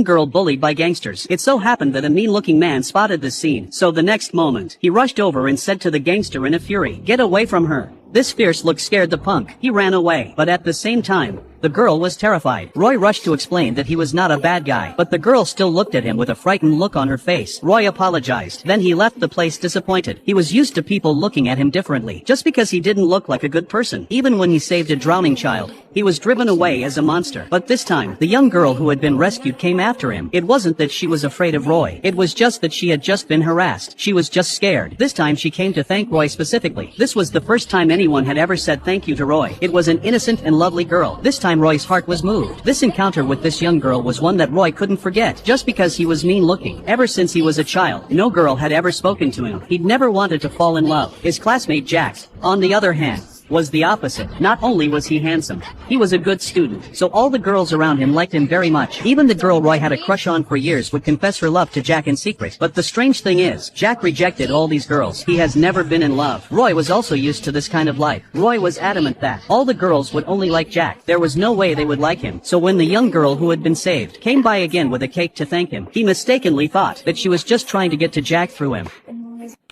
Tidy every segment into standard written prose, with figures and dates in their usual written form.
Girl bullied by gangsters. It so happened that a mean-looking man spotted this scene, so the next moment, he rushed over and said to the gangster in a fury, "Get away from her." This fierce look scared the punk. He ran away, but at the same time, the girl was terrified. Roy rushed to explain that he was not a bad guy, but the girl still looked at him with a frightened look on her face. Roy apologized. Then he left the place disappointed. He was used to people looking at him differently, just because he didn't look like a good person. Even when he saved a drowning child, he was driven away as a monster. But this time, the young girl who had been rescued came after him. It wasn't that she was afraid of Roy. It was just that she had just been harassed. She was just scared. This time she came to thank Roy specifically. This was the first time anyone had ever said thank you to Roy. It was an innocent and lovely girl. This time Roy's heart was moved. This encounter with this young girl was one that Roy couldn't forget, just because he was mean-looking. Ever since he was a child, no girl had ever spoken to him. He'd never wanted to fall in love. His classmate Jack, on the other hand, was the opposite. Not only was he handsome, he was a good student, so all the girls around him liked him very much. Even the girl Roy had a crush on for years would confess her love to Jack in secret. But the strange thing is, Jack rejected all these girls. He has never been in love. Roy was also used to this kind of life. Roy was adamant that all the girls would only like Jack. There was no way they would like him. So when the young girl who had been saved came by again with a cake to thank him, he mistakenly thought that she was just trying to get to Jack through him.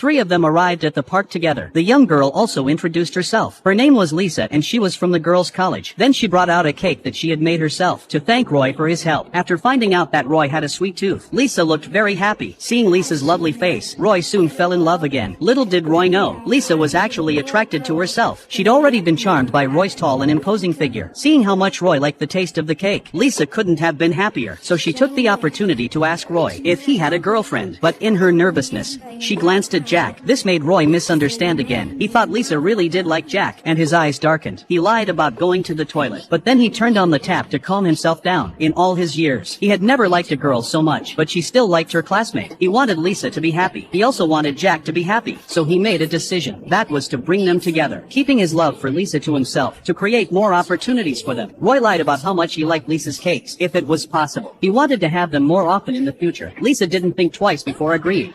3 of them arrived at the park together. The young girl also introduced herself. Her name was Lisa and she was from the girls' college. Then she brought out a cake that she had made herself to thank Roy for his help. After finding out that Roy had a sweet tooth, Lisa looked very happy. Seeing Lisa's lovely face, Roy soon fell in love again. Little did Roy know, Lisa was actually attracted to herself. She'd already been charmed by Roy's tall and imposing figure. Seeing how much Roy liked the taste of the cake, Lisa couldn't have been happier. So she took the opportunity to ask Roy if he had a girlfriend. But in her nervousness, she glanced at Jack. This made Roy misunderstand again. He thought Lisa really did like Jack, and his eyes darkened. He lied about going to the toilet, but then he turned on the tap to calm himself down. In all his years, he had never liked a girl so much, but she still liked her classmate. He wanted Lisa to be happy. He also wanted Jack to be happy, so he made a decision. That was to bring them together, keeping his love for Lisa to himself, to create more opportunities for them. Roy lied about how much he liked Lisa's cakes, if it was possible. He wanted to have them more often in the future. Lisa didn't think twice before agreeing.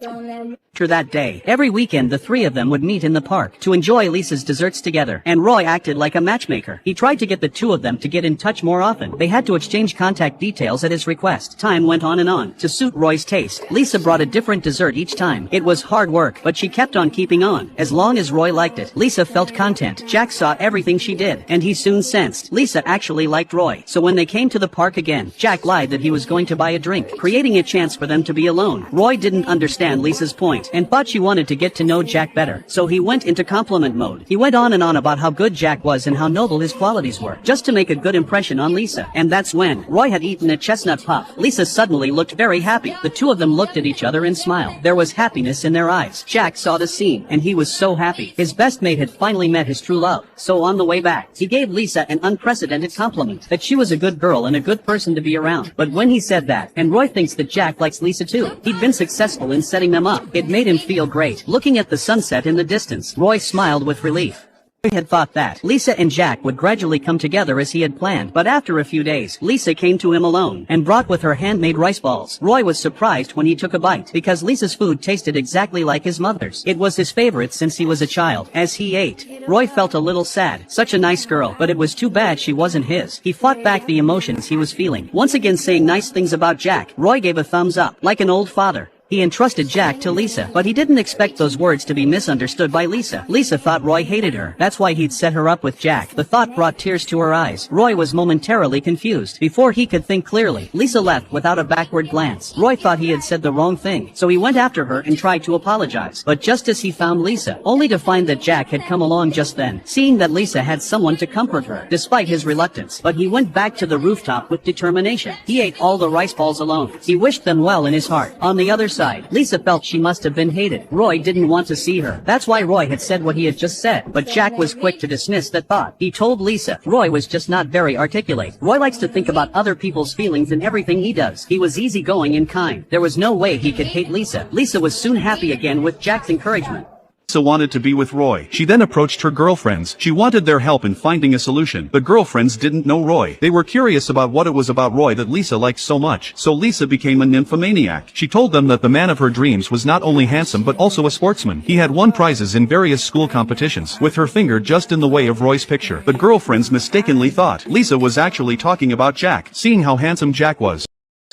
After that day, every weekend the 3 of them would meet in the park to enjoy Lisa's desserts together, and Roy acted like a matchmaker. He tried to get the 2 of them to get in touch more often. They had to exchange contact details at his request. Time went on and on. To suit Roy's taste, Lisa brought a different dessert each time. It was hard work, but she kept on keeping on. As long as Roy liked it, Lisa felt content. Jack saw everything she did, and he soon sensed Lisa actually liked Roy. So when they came to the park again, Jack lied that he was going to buy a drink, creating a chance for them to be alone. Roy didn't understand Lisa's point and thought she wanted to get to know Jack better, so he went into compliment mode. He went on and on about how good Jack was and how noble his qualities were, just to make a good impression on Lisa. And that's when Roy had eaten a chestnut puff. Lisa suddenly looked very happy. The 2 of them looked at each other and smiled. There was happiness in their eyes. Jack saw the scene, and he was so happy. His best mate had finally met his true love. So on the way back, he gave Lisa an unprecedented compliment, that she was a good girl and a good person to be around. But when he said that, and Roy thinks that Jack likes Lisa too, he'd been successful in setting them up. It made him feel great. Looking at the sunset in the distance, Roy smiled with relief. Roy had thought that Lisa and Jack would gradually come together as he had planned, but after a few days, Lisa came to him alone and brought with her handmade rice balls. Roy was surprised when he took a bite, because Lisa's food tasted exactly like his mother's. It was his favorite since he was a child. As he ate, Roy felt a little sad. Such a nice girl, but it was too bad she wasn't his. He fought back the emotions he was feeling. Once again saying nice things about Jack, Roy gave a thumbs up, like an old father. He entrusted Jack to Lisa, but he didn't expect those words to be misunderstood by Lisa. Lisa thought Roy hated her. That's why he'd set her up with Jack. The thought brought tears to her eyes. Roy was momentarily confused. Before he could think clearly, Lisa left without a backward glance. Roy thought he had said the wrong thing, so he went after her and tried to apologize. But just as he found Lisa, only to find that Jack had come along just then, seeing that Lisa had someone to comfort her, despite his reluctance. But he went back to the rooftop with determination. He ate all the rice balls alone. He wished them well in his heart. On the other side, Lisa felt she must have been hated. Roy didn't want to see her. That's why Roy had said what he had just said. But Jack was quick to dismiss that thought. He told Lisa Roy was just not very articulate. Roy likes to think about other people's feelings in everything he does. He was easygoing and kind. There was no way he could hate Lisa. Lisa was soon happy again with Jack's encouragement. Lisa wanted to be with Roy. She then approached her girlfriends. She wanted their help in finding a solution. The girlfriends didn't know Roy. They were curious about what it was about Roy that Lisa liked so much. So Lisa became a nymphomaniac. She told them that the man of her dreams was not only handsome but also a sportsman. He had won prizes in various school competitions. With her finger just in the way of Roy's picture, the girlfriends mistakenly thought Lisa was actually talking about Jack, seeing how handsome Jack was.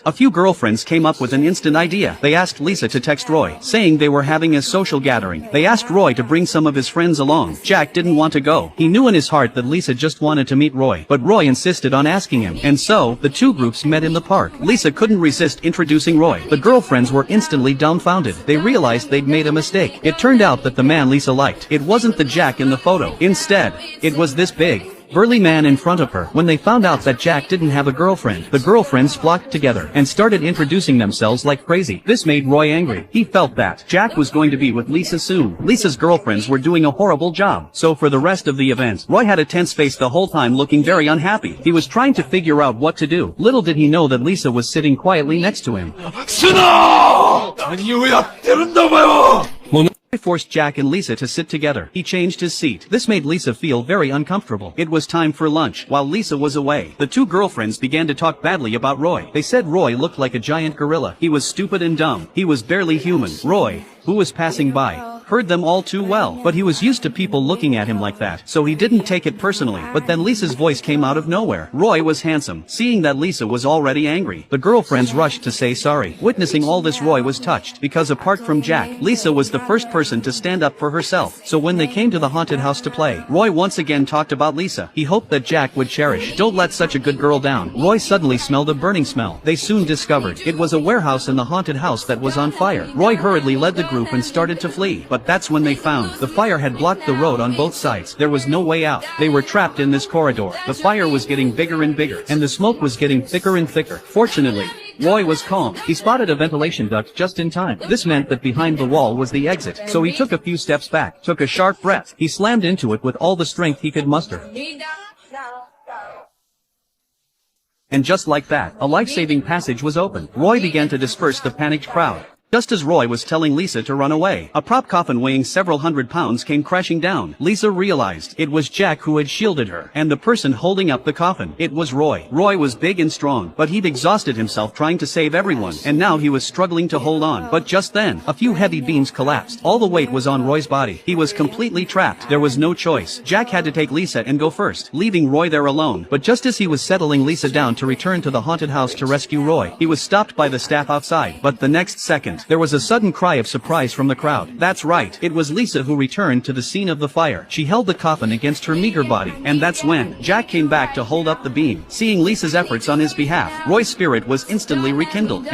A few girlfriends came up with an instant idea. They asked Lisa to text Roy, saying they were having a social gathering. They asked Roy to bring some of his friends along. Jack didn't want to go. He knew in his heart that Lisa just wanted to meet Roy, but Roy insisted on asking him. And so, the two groups met in the park. Lisa couldn't resist introducing Roy. The girlfriends were instantly dumbfounded. They realized they'd made a mistake. It turned out that the man Lisa liked, it wasn't the Jack in the photo. Instead, it was this big, burly man in front of her. When they found out that Jack didn't have a girlfriend, the girlfriends flocked together and started introducing themselves like crazy. This made Roy angry. He felt that Jack was going to be with Lisa soon. Lisa's girlfriends were doing a horrible job. So for the rest of the event, Roy had a tense face the whole time, looking very unhappy. He was trying to figure out what to do. Little did he know that Lisa was sitting quietly next to him. Suna! Roy forced Jack and Lisa to sit together. He changed his seat. This made Lisa feel very uncomfortable. It was time for lunch. While Lisa was away, the two girlfriends began to talk badly about Roy. They said Roy looked like a giant gorilla. He was stupid and dumb. He was barely human. Roy, who was passing by, heard them all too well, but he was used to people looking at him like that, so he didn't take it personally. But then Lisa's voice came out of nowhere. Roy was handsome. Seeing that Lisa was already angry, the girlfriends rushed to say sorry. Witnessing all this, Roy was touched, because apart from Jack, Lisa was the first person to stand up for herself. So when they came to the haunted house to play, Roy once again talked about Lisa. He hoped that Jack would cherish. Don't let such a good girl down. Roy suddenly smelled a burning smell. They soon discovered it was a warehouse in the haunted house that was on fire. Roy hurriedly led the group and started to flee, but that's when they found the fire had blocked the road on both sides. There was no way out. They were trapped in this corridor. The fire was getting bigger and bigger, and the smoke was getting thicker and thicker. Fortunately, Roy was calm. He spotted a ventilation duct just in time. This meant that behind the wall was the exit, so he took a few steps back, took a sharp breath. He slammed into it with all the strength he could muster. And just like that, a life-saving passage was opened. Roy began to disperse the panicked crowd. Just as Roy was telling Lisa to run away, a prop coffin weighing several hundred pounds came crashing down. Lisa realized it was Jack who had shielded her, and the person holding up the coffin, it was Roy. Roy was big and strong, but he'd exhausted himself trying to save everyone, and now he was struggling to hold on. But just then, a few heavy beams collapsed. All the weight was on Roy's body. He was completely trapped. There was no choice. Jack had to take Lisa and go first, leaving Roy there alone. But just as he was settling Lisa down to return to the haunted house to rescue Roy, he was stopped by the staff outside. But the next second, there was a sudden cry of surprise from the crowd. That's right, it was Lisa who returned to the scene of the fire. She held the coffin against her meager body, and that's when Jack came back to hold up the beam. Seeing Lisa's efforts on his behalf, Roy's spirit was instantly rekindled.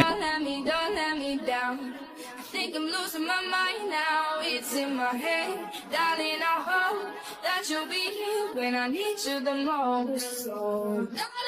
It's in my head, darling, I hope that you'll be here when I need you the most.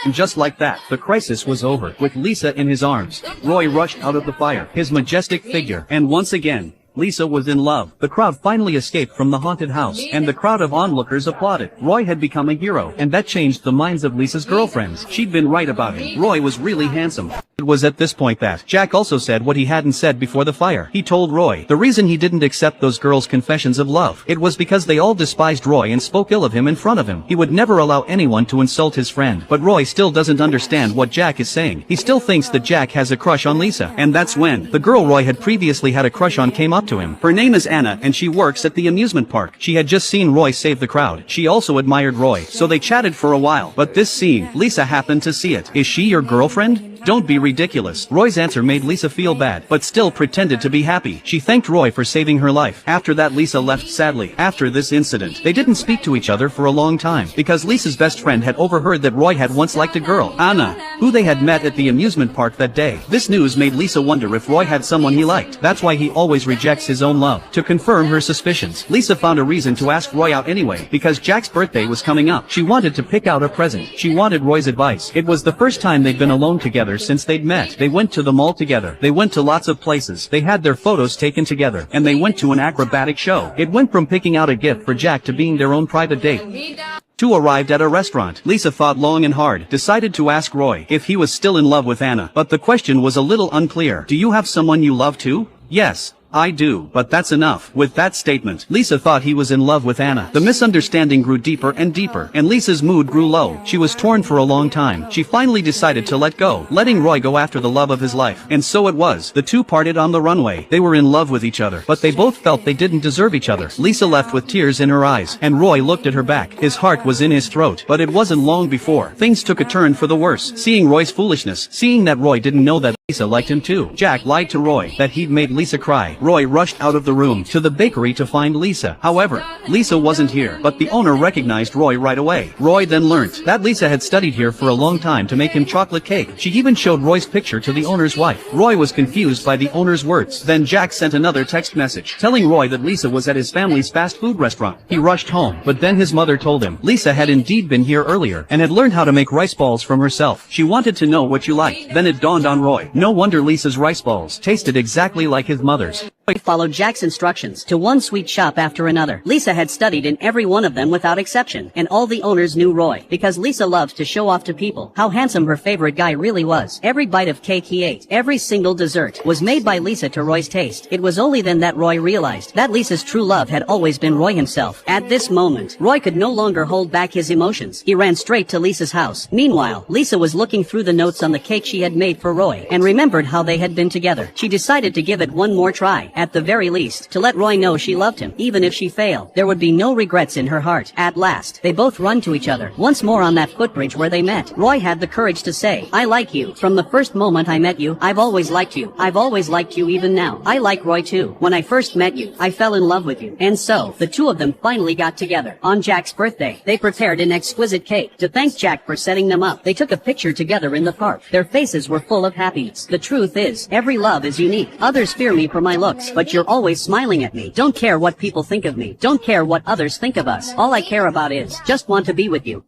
And just like that, the crisis was over. With Lisa in his arms, Roy rushed out of the fire, his majestic figure, and once again, Lisa was in love. The crowd finally escaped from the haunted house, and the crowd of onlookers applauded. Roy had become a hero, and that changed the minds of Lisa's girlfriends. She'd been right about him. Roy was really handsome. It was at this point that Jack also said what he hadn't said before the fire. He told Roy the reason he didn't accept those girls' confessions of love. It was because they all despised Roy and spoke ill of him in front of him. He would never allow anyone to insult his friend. But Roy still doesn't understand what Jack is saying. He still thinks that Jack has a crush on Lisa. And that's when the girl Roy had previously had a crush on came up to him. Her name is Anna, and she works at the amusement park. She had just seen Roy save the crowd. She also admired Roy, so they chatted for a while. But this scene, Lisa happened to see it. Is she your girlfriend? Don't be ridiculous. Roy's answer made Lisa feel bad, but still pretended to be happy. She thanked Roy for saving her life. After that, Lisa left sadly. After this incident, they didn't speak to each other for a long time, because Lisa's best friend had overheard that Roy had once liked a girl, Anna, who they had met at the amusement park that day. This news made Lisa wonder if Roy had someone he liked. That's why he always rejects his own love. To confirm her suspicions, Lisa found a reason to ask Roy out anyway, because Jack's birthday was coming up. She wanted to pick out a present. She wanted Roy's advice. It was the first time they'd been alone together since they'd met. They went to the mall together. They went to lots of places. They had their photos taken together. And they went to an acrobatic show. It went from picking out a gift for Jack to being their own private date. Two arrived at a restaurant. Lisa thought long and hard, decided to ask Roy if he was still in love with Anna. But the question was a little unclear. Do you have someone you love too? Yes. I do, but that's enough. With that statement, Lisa thought he was in love with Anna. The misunderstanding grew deeper and deeper, and Lisa's mood grew low. She was torn for a long time. She finally decided to let go, letting Roy go after the love of his life. And so it was. The two parted on the runway. They were in love with each other, but they both felt they didn't deserve each other. Lisa left with tears in her eyes, and Roy looked at her back. His heart was in his throat, but it wasn't long before things took a turn for the worse. Seeing Roy's foolishness, seeing that Roy didn't know that Lisa liked him too. Jack lied to Roy that he'd made Lisa cry. Roy rushed out of the room to the bakery to find Lisa. However, Lisa wasn't here, but the owner recognized Roy right away. Roy then learnt that Lisa had studied here for a long time to make him chocolate cake. She even showed Roy's picture to the owner's wife. Roy was confused by the owner's words. Then Jack sent another text message, telling Roy that Lisa was at his family's fast food restaurant. He rushed home, but then his mother told him Lisa had indeed been here earlier, and had learned how to make rice balls from herself. She wanted to know what you liked. Then it dawned on Roy. No wonder Lisa's rice balls tasted exactly like his mother's. Roy followed Jack's instructions to one sweet shop after another. Lisa had studied in every one of them without exception, and all the owners knew Roy, because Lisa loved to show off to people how handsome her favorite guy really was. Every bite of cake he ate, every single dessert, was made by Lisa to Roy's taste. It was only then that Roy realized that Lisa's true love had always been Roy himself. At this moment, Roy could no longer hold back his emotions. He ran straight to Lisa's house. Meanwhile, Lisa was looking through the notes on the cake she had made for Roy, and remembered how they had been together. She decided to give it one more try, at the very least, to let Roy know she loved him. Even if she failed, there would be no regrets in her heart. At last, they both run to each other, once more on that footbridge where they met. Roy had the courage to say, "I like you. From the first moment I met you, I've always liked you. I've always liked you even now. I like Roy too. When I first met you, I fell in love with you." And so, the two of them finally got together. On Jack's birthday, they prepared an exquisite cake to thank Jack for setting them up. They took a picture together in the park. Their faces were full of happiness. The truth is, every love is unique. Others fear me for my looks, but you're always smiling at me. Don't care what people think of me. Don't care what others think of us. All I care about is, just want to be with you.